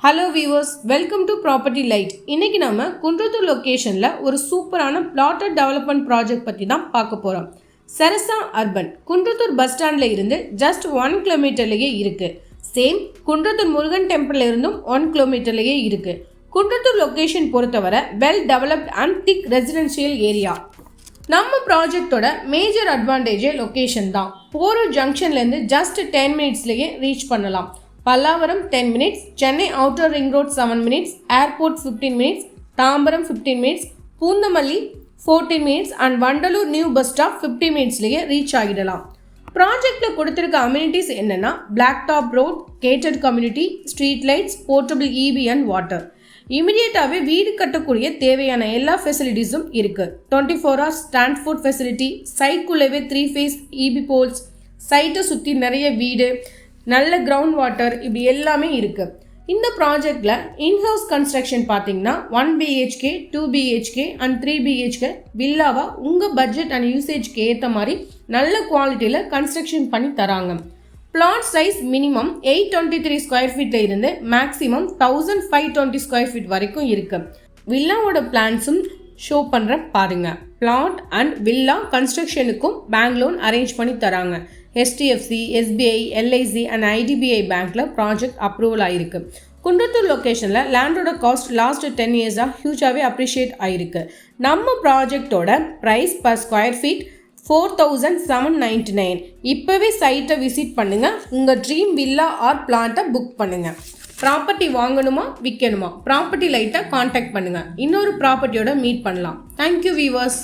Hello viewers, welcome to property light. இன்னைக்கு நம்ம குன்றத்தூர் லொக்கேஷனில் ஒரு சூப்பரான பிளாட்டட் டெவலப்மெண்ட் ப்ராஜெக்ட் பற்றி தான் பார்க்க போகிறோம். சரசா அர்பன் குன்றத்தூர் பஸ் ஸ்டாண்டில் இருந்து ஜஸ்ட் 1 கிலோமீட்டர்லேயே இருக்குது. சேம் குன்றத்தூர் முருகன் டெம்பிள் இருந்தும் 1 கிலோமீட்டர்லேயே இருக்குது. குன்றத்தூர் லொக்கேஷன் பொறுத்தவரை well developed and thick residential area. நம்ம ப்ராஜெக்டோட மேஜர் அட்வான்டேஜே லொக்கேஷன் தான். போரூர் ஜங்ஷன்லேருந்து ஜஸ்ட் 10 மினிட்ஸ்லேயே ரீச் பண்ணலாம். Pallavaram 10 minutes, Chennai outer ring road 7 minutes, airport 15 minutes, Tambaram 15 minutes, Poonamallee 14 minutes and Vandalur new bus stop 50 மினிட்ஸ்லேயே ரீச் ஆகிடலாம். ப்ராஜெக்டில் கொடுத்துருக்க அம்யூனிட்டிஸ் என்னென்னா black top road, gated community, street lights, portable EB and water. இமிடியேட்டாகவே வீடு கட்டக்கூடிய தேவையான எல்லா ஃபெசிலிட்டிஸும் இருக்குது. 24 hours டிரான்ஸ்போர்ட் ஃபெசிலிட்டி, சைட்குள்ளவே 3 phase இபி போல்ஸ், சைட்டை சுற்றி நிறைய வீடு, நல்ல கிரவுண்ட் வாட்டர், இப்படி எல்லாமே இருக்குது. இந்த ப்ராஜெக்டில் இன்ஹவுஸ் கன்ஸ்ட்ரக்ஷன் பார்த்தீங்கன்னா 1 BHK, 2 BHK அண்ட் 3 BHK வில்லாவா உங்கள் பட்ஜெட் அண்ட் யூசேஜ்க்கு ஏற்ற மாதிரி நல்ல குவாலிட்டியில் கன்ஸ்ட்ரக்ஷன் பண்ணி தராங்க. பிளாட் சைஸ் மினிமம் 823 ஸ்கொயர் ஃபீட்டில் இருந்து மேக்ஸிமம் 1520 ஸ்கொயர் ஃபீட் வரைக்கும் இருக்குது. வில்லாவோட பிளான்ஸும் ஷோ பண்ணுறேன் பாருங்கள். பிளாட் அண்ட் வில்லா கன்ஸ்ட்ரக்ஷனுக்கும் பேங்க் லோன் அரேஞ்ச் பண்ணி தராங்க. HDFC, SBI, LIC and IDBI பேங்க்கில் ப்ராஜெக்ட் அப்ரூவல் ஆகிருக்கு. குன்றத்தூர் லொக்கேஷனில் லேண்டோட காஸ்ட் லாஸ்ட் 10 இயர்ஸாக ஹியூஜாகவே அப்ரிஷியேட் ஆகிருக்கு. நம்ம ப்ராஜெக்டோட ப்ரைஸ் பர் ஸ்கொயர் ஃபீட் 4799. இப்போவே சைட்டை விசிட் பண்ணுங்கள். உங்கள் ட்ரீம் வில்லா ஆர் பிளாட்டை புக் பண்ணுங்கள். ப்ராப்பர்ட்டி வாங்கணுமா விற்கணுமா ப்ராப்பர்ட்டி லைட்டை காண்டாக்ட் பண்ணுங்கள். இன்னொரு ப்ராப்பர்ட்டியோட மீட் பண்ணலாம். Thank you viewers.